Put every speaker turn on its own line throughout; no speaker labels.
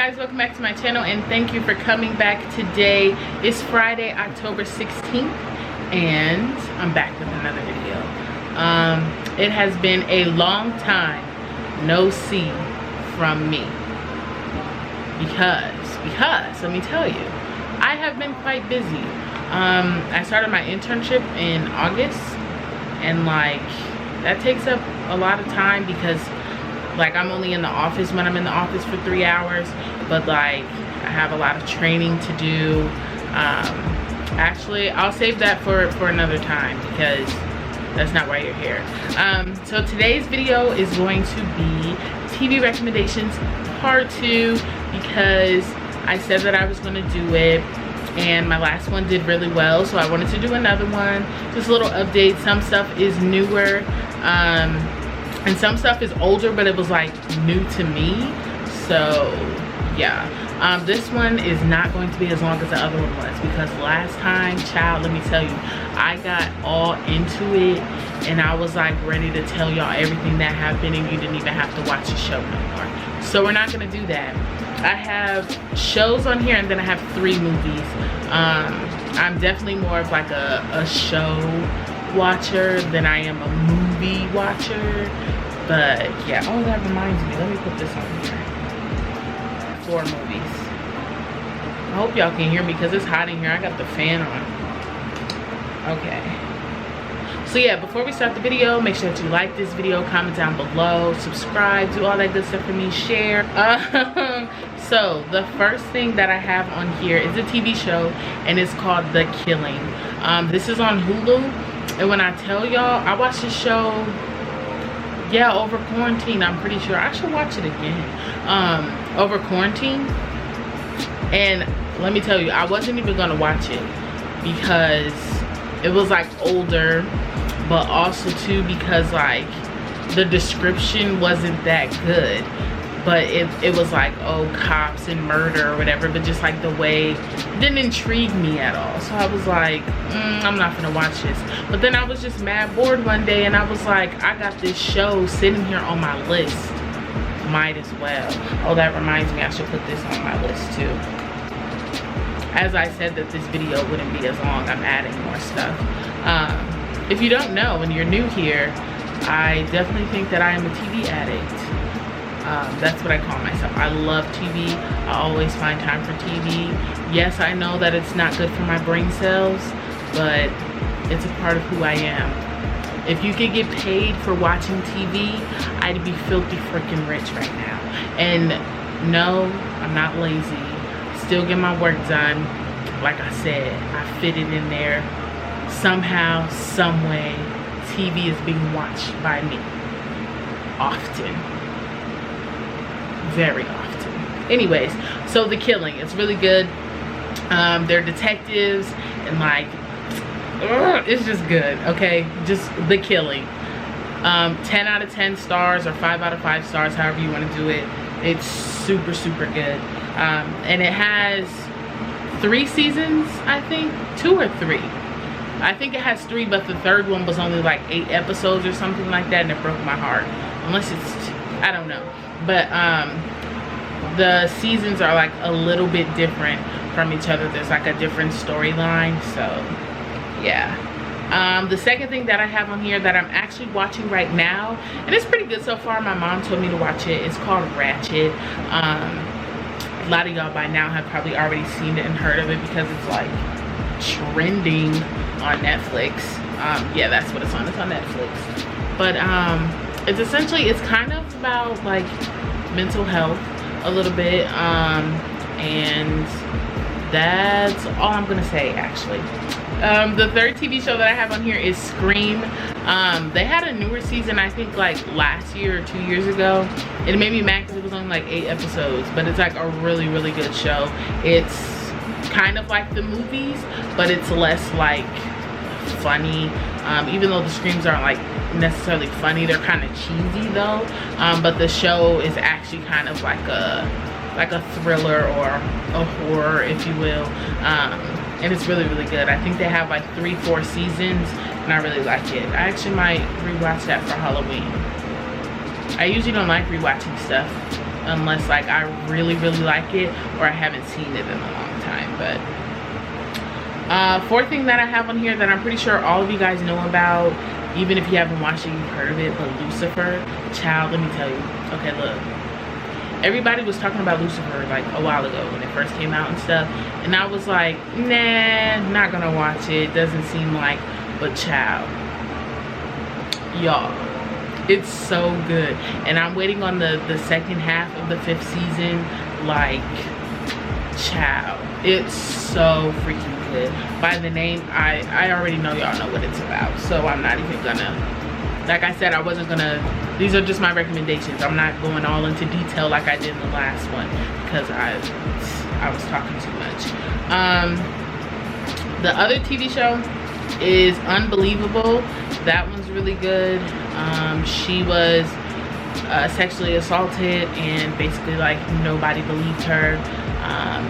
guys, welcome back to my channel and thank you for coming back. Today is Friday, October 16th, and I'm back with another video. It has been a long time no see from me because let me tell you, I have been quite busy. I started my internship in August, and like that takes up a lot of time because like I'm only in the office when I'm in the office for 3 hours, but like I have a lot of training to do. Actually, I'll save that for another time because that's not why you're here. So today's video is going to be TV recommendations part 2 because I said that I was going to do it and my last one did really well, so I wanted to do another one. Just a little update. Some stuff is newer, and some stuff is older, but it was like new to me. So yeah, this one is not going to be as long as the other one was because last time, child, let me tell you, I got all into it and I was like ready to tell y'all everything that happened and you didn't even have to watch the show no more. So we're not gonna do that. I have shows on here and then I have 3 movies. I'm definitely more of like a show watcher than I am a movie watcher. But yeah, oh, that reminds me, let me put this on here. 4 movies. I hope y'all can hear me because it's hot in here. I got the fan on. Okay. So yeah, before we start the video, make sure that you like this video, comment down below, subscribe, do all that good stuff for me, share. So the first thing that I have on here is a TV show and it's called The Killing. This is on Hulu, and when I tell y'all, I watched this show, yeah, over quarantine. I'm pretty sure I should watch it again. Over quarantine, and let me tell you, I wasn't even gonna watch it because it was like older, but also too because like the description wasn't that good, but it was like, oh, cops and murder or whatever, but just like the way it didn't intrigue me at all. So I was like, I'm not gonna watch this. But then I was just mad bored one day and I was like, I got this show sitting here on my list, might as well. Oh, that reminds me, I should put this on my list too. As I said that this video wouldn't be as long, I'm adding more stuff. If you don't know and you're new here, I definitely think that I am a TV addict. That's what I call myself. I love TV. I always find time for TV. Yes, I know that it's not good for my brain cells, but it's a part of who I am. If you could get paid for watching TV, I'd be filthy freaking rich right now. And no, I'm not lazy. Still get my work done. Like I said, I fit it in there. Somehow, some way, TV is being watched by me. Often. Very often. Anyways, so The Killing, it's really good. They're detectives and like, it's just good, okay? Just The Killing. 10 out of 10 stars or 5 out of 5 stars, however you want to do it. It's super, super good. And it has 3 seasons, I think, 2 or 3. I think it has 3, but the 3rd one was only like 8 episodes or something like that, and it broke my heart. Unless it's, I don't know. But the seasons are like a little bit different from each other. There's like a different storyline, so yeah. The second thing that I have on here that I'm actually watching right now, and it's pretty good so far, my mom told me to watch it, it's called Ratchet. A lot of y'all by now have probably already seen it and heard of it because it's like trending on Netflix. Yeah, that's what it's on Netflix. But it's essentially, it's kind of about like mental health a little bit, and that's all I'm gonna say actually. The 3rd TV show that I have on here is Scream. They had a newer season, I think like last year or 2 years ago. It made me mad because it was only like 8 episodes, but it's like a really, really good show. It's kind of like the movies, but it's less like funny. Even though the screams aren't like necessarily funny, they're kind of cheesy though. But the show is actually kind of like a thriller or a horror, if you will. And it's really, really good. I think they have like 3-4 seasons and I really like it. I actually might rewatch that for Halloween. I usually don't like rewatching stuff unless like I really like it or I haven't seen it in a long time. But fourth thing that I have on here that I'm pretty sure all of you guys know about, even if you haven't watched it, you've heard of it, but Lucifer. Child, let me tell you. Okay, look, everybody was talking about Lucifer like a while ago when it first came out and stuff, and I was like, nah, not gonna watch it, doesn't seem like. But child, y'all, it's so good. And I'm waiting on the second half of the 5th season. Like, child, it's so freaking good. By the name, I already know y'all know what it's about, so I'm not even gonna, like I said, I wasn't gonna, these are just my recommendations. I'm not going all into detail like I did in the last one because I was talking too much. The other TV show is Unbelievable. That one's really good. She was sexually assaulted and basically like nobody believed her,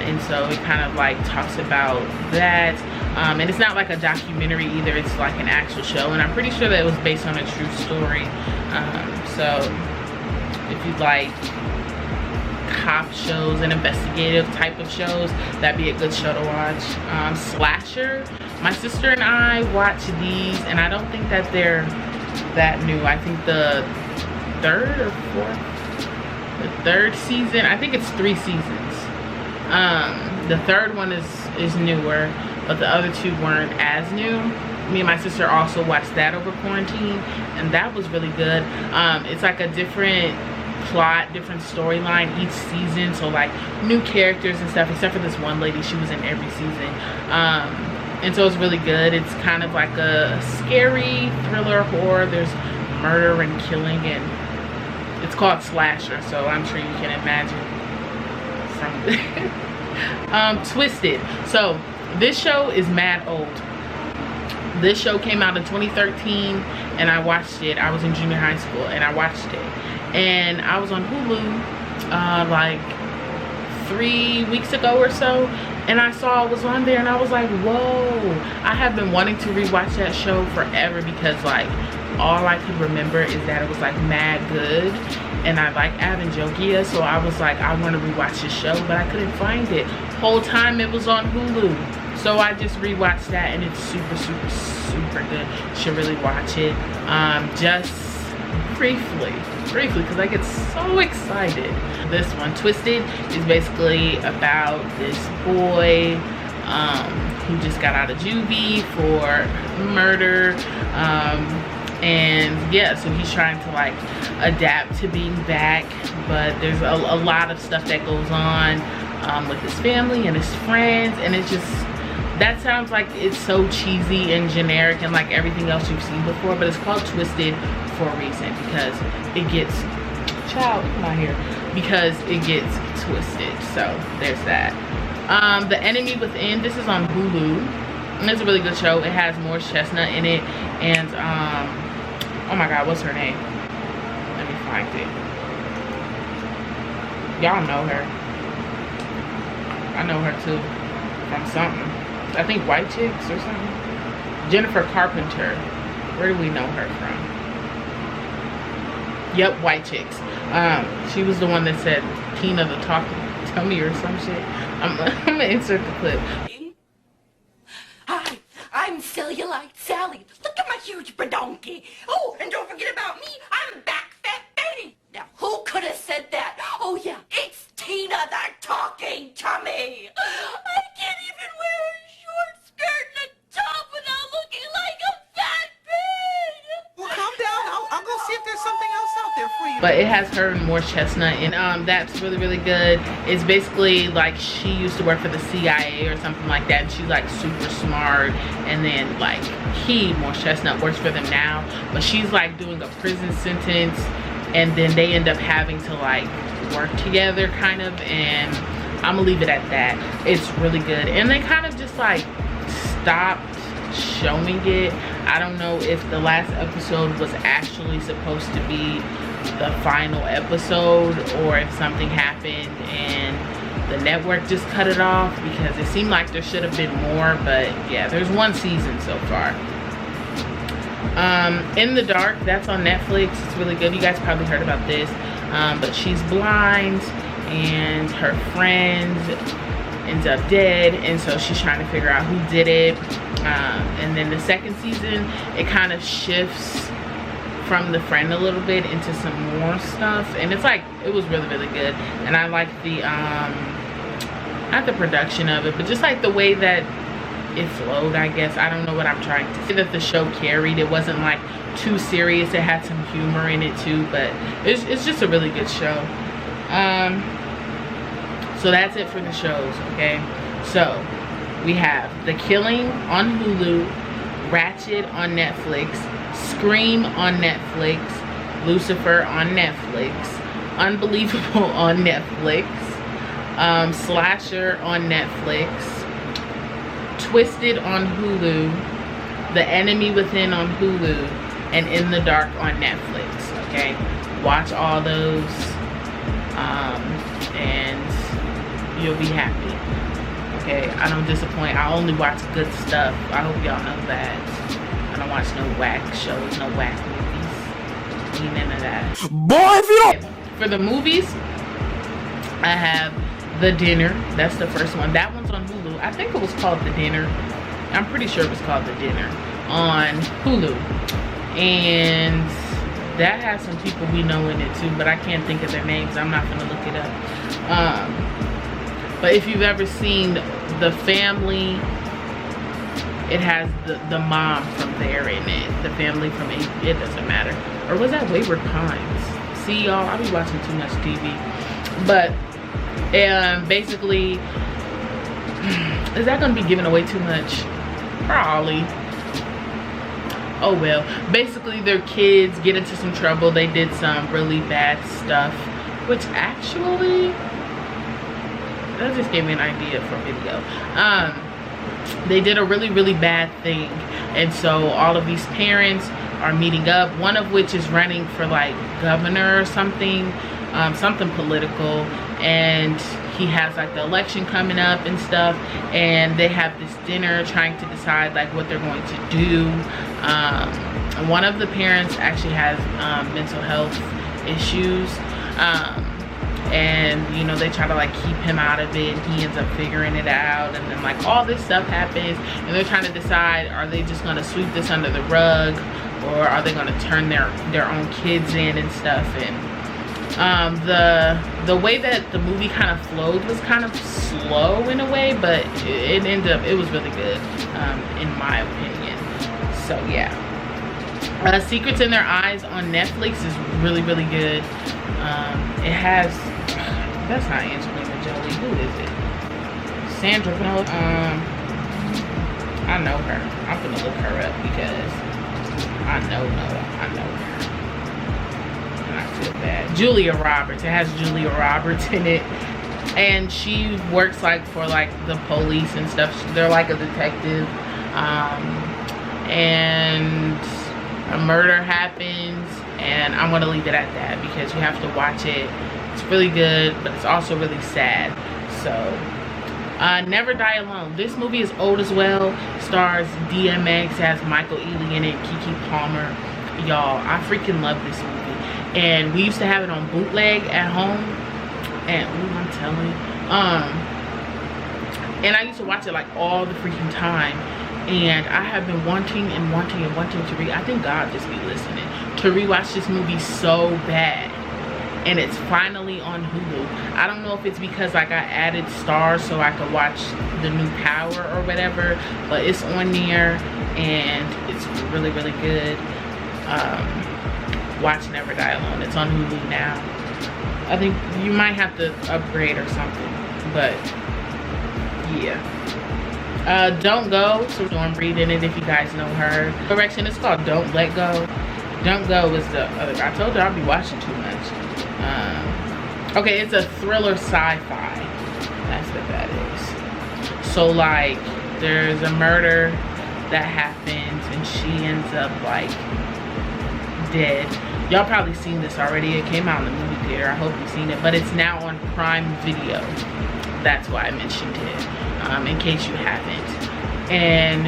and so it kind of like talks about that, and it's not like a documentary either, it's like an actual show, and I'm pretty sure that it was based on a true story. So if you like cop shows and investigative type of shows, that'd be a good show to watch. Slasher, my sister and I watch these, and I don't think that they're that new. I think the third or fourth, the third season, I think it's 3 seasons. The third one is newer, but the other 2 weren't as new. Me and my sister also watched that over quarantine, and that was really good. It's like a different plot, different storyline each season, so like new characters and stuff, except for this one lady, she was in every season. And so it's really good. It's kind of like a scary thriller horror. There's murder and killing, and it's called Slasher, so I'm sure you can imagine something. Twisted. So this show is mad old. This show came out in 2013, and I watched it. I was in junior high school and I watched it, and I was on Hulu like 3 weeks ago or so, and I saw it was on there, and I was like, whoa. I have been wanting to rewatch that show forever because like all I could remember is that it was like mad good, and I like Avanjogia, so I was like, I want to rewatch this show, but I couldn't find it. Whole time it was on Hulu, so I just rewatched that, and it's super good. You should really watch it. Just briefly because I get so excited. This one, Twisted, is basically about this boy who just got out of juvie for murder, and yeah, so he's trying to like adapt to being back, but there's a lot of stuff that goes on with his family and his friends, and it's just, that sounds like it's so cheesy and generic and like everything else you've seen before, but it's called Twisted for a reason, because it gets, child, come out here, because it gets twisted. So there's that. The Enemy Within, this is on Hulu, and it's a really good show. It has Morris Chestnut in it, and oh my god, what's her name? Let me find it. Y'all know her. I know her too from something. I think White Chicks or something. Jennifer Carpenter. Where do we know her from? Yep, White Chicks. She was the one that said Tina the Tummy or some shit. I'm gonna insert the clip.
Hi, I'm Cellulite Sally. Look at my huge badonkey. Oh, and don't forget about me. I'm Back Fat Betty. Now, who could have said that? Oh yeah, it's Tina the Talking Tummy. I can't even wear a short skirt and a top without looking like a fat pig.
Well, calm down. I'll go see if there's something else out there for you.
But it has her and Morris Chestnut, and that's really good. It's basically like she used to work for the CIA or something like that, and she's like super smart, and then like Morris Chestnut works for them now, but she's like doing a prison sentence, and then they end up having to like work together kind of, and I'm gonna leave it at that. It's really good, and they kind of just like stopped showing it. I don't know if the last episode was actually supposed to be the final episode, or if something happened and the network just cut it off, because it seemed like there should have been more. But yeah, there's 1 season so far. In the Dark, that's on Netflix. It's really good. You guys probably heard about this. but she's blind, and her friend ends up dead, and so she's trying to figure out who did it. And then the second season, it kind of shifts from the friend a little bit into some more stuff, and it's like, it was really good. And I like the not the production of it, but just like the way that it flowed, I guess. I don't know what I'm trying to say. That the show carried, it wasn't like too serious. It had some humor in it too, but it's just a really good show. So that's it for the shows, okay? So we have The Killing on Hulu, Ratchet on Netflix, Scream on Netflix, Lucifer on Netflix, Unbelievable on Netflix, Slasher on Netflix, Twisted on Hulu, The Enemy Within on Hulu, and In the Dark on Netflix, okay? Watch all those, and you'll be happy, okay? I don't disappoint. I only watch good stuff. I hope y'all know that. I don't watch no whack shows, no whack movies. None of that.
Boy, if you don't.
For the movies, I have The Dinner. That's the first one. That one's on Hulu. I think it was called The Dinner. I'm pretty sure it was called The Dinner on Hulu. And that has some people we know in it too, but I can't think of their names. I'm not gonna look it up. But if you've ever seen The Family, it has the mom from there in it. The family from it doesn't matter. Or was that Wayward Pines? See, y'all, I be watching too much TV. But basically, is that gonna be giving away too much? Probably. Oh well. Basically, their kids get into some trouble. They did some really bad stuff, which actually, that just gave me an idea for a video. They did a really bad thing, and so all of these parents are meeting up, one of which is running for like governor or something, something political, and he has like the election coming up and stuff, and they have this dinner trying to decide like what they're going to do. One of the parents actually has mental health issues, and you know, they try to like keep him out of it. He ends up figuring it out, and then like all this stuff happens, and they're trying to decide, are they just going to sweep this under the rug, or are they going to turn their own kids in and stuff. And the way that the movie kind of flowed was kind of slow in a way, but it ended up, it was really good, in my opinion. So yeah, Secrets in Their Eyes on Netflix is really good. It has, that's not Angelina Jolie. Who is it? Sandra Bullock. I know her. I'm gonna look her up because I know her. And I feel bad. Julia Roberts. It has Julia Roberts in it, and she works like for like the police and stuff. They're like a detective, and a murder happens, and I'm gonna leave it at that because you have to watch it. It's really good, but it's also really sad. So Never Die Alone. This movie is old as well. Stars DMX, has Michael Ealy in it, Keke Palmer. Y'all, I freaking love this movie. And we used to have it on bootleg at home, and ooh, I'm telling you, and I used to watch it like all the freaking time. And I have been wanting to I think God just be listening, to rewatch this movie so bad. And it's finally on Hulu. I don't know if it's because like I added stars so I could watch the new Power or whatever, but it's on there and it's really good. Watch Never Die Alone. It's on Hulu now. I think you might have to upgrade or something, but yeah. Don't Go, so I'm reading it if you guys know her. Correction, it's called Don't Let Go. Don't Go is the other, I told you I'll be watching too much. Okay, it's a thriller sci-fi. That's what that is. So like, there's a murder that happens and she ends up like dead. Y'all probably seen this already. It came out in the movie theater. I hope you've seen it, but it's now on Prime Video. That's why I mentioned it, in case you haven't. And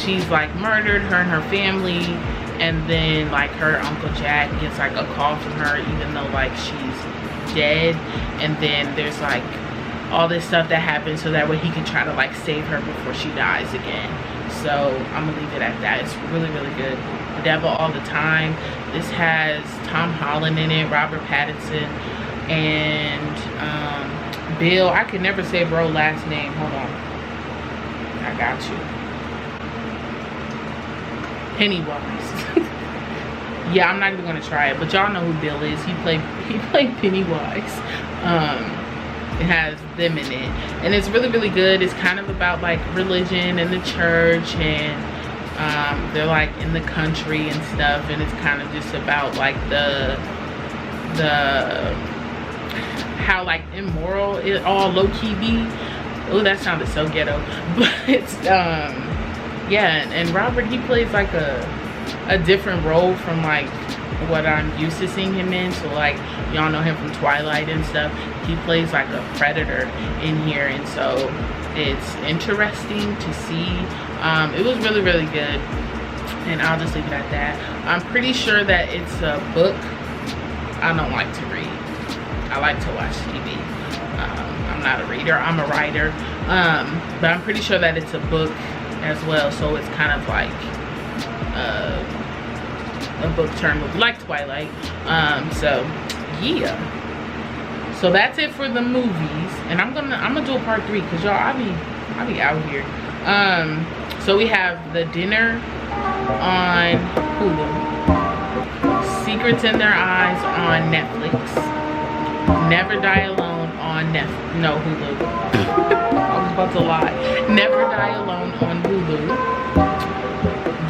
she's like murdered, her and her family, and then like her Uncle Jack gets like a call from her even though like she's dead, and then there's like all this stuff that happens so that way he can try to like save her before she dies again. So I'm gonna leave it at that. It's really, really good. The Devil All the Time. This has Tom Holland in it, Robert Pattinson, and Bill. I can never say bro last name. Hold on, I got you. Pennywise. Yeah, I'm not even gonna try it, but y'all know who Bill is. He played Pennywise. It has them in it, and it's really, really good. It's kind of about like religion and the church, and they're like in the country and stuff, and it's kind of just about like the how like immoral it all low-key be. Oh, that sounded so ghetto. But it's yeah, and Robert, he plays like a different role from like what I'm used to seeing him in. So like y'all know him from Twilight and stuff. He plays like a predator in here, and so it's interesting to see. It was really, really good, and I'll just leave it at that. I'm pretty sure that it's a book. I don't like to read. I like to watch TV. I'm not a reader, I'm a writer. But I'm pretty sure that it's a book as well, so it's kind of like a book turned movie, like Twilight. So yeah, so that's it for the movies, and I'm gonna do a part 3 because y'all, I be out here. So we have The Dinner on Hulu, Secrets in Their Eyes on Netflix, Never Die Alone on Hulu. I was about to lie. Never Die Alone on Hulu,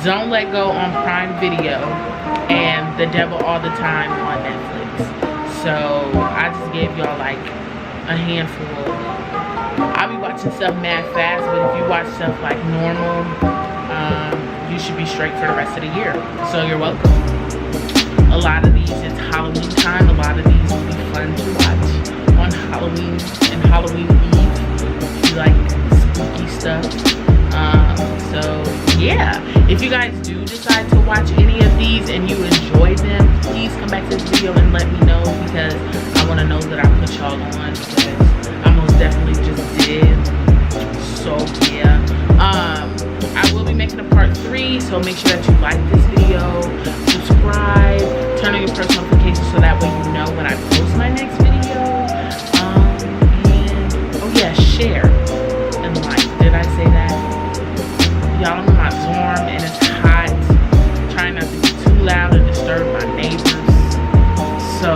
Don't Let Go on Prime Video, and The Devil All the Time on Netflix. So I just gave y'all like a handful. I'll be watching stuff mad fast, but if you watch stuff like normal, you should be straight for the rest of the year. So you're welcome. A lot of these, it's Halloween time. A lot of these will be fun to watch on Halloween and Halloween Eve if you like spooky stuff. So yeah, if you guys do decide to watch any of these and you enjoy them, please come back to this video and let me know, because I want to know that I put y'all on, because I most definitely just did. So yeah, I will be making a part 3, so make sure that you like this video, subscribe, turn on your post notifications so that way you know when I post my next video, and oh yeah, share and like. Did I say that? Y'all, I'm in my dorm and it's hot. Trying not to be too loud and disturb my neighbors. So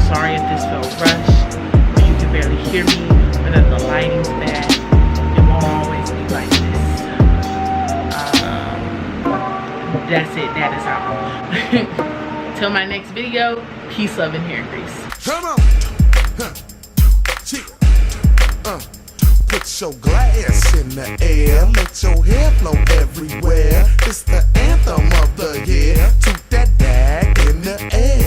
sorry if this felt rushed, or you can barely hear me, or that the lighting's bad. It won't always be like this. That's it. That is all. Till my next video, peace, love, and hair grease.
Come on. Put your glass in the air, let your hair flow everywhere. It's the anthem of the year. Toot that bag in the air.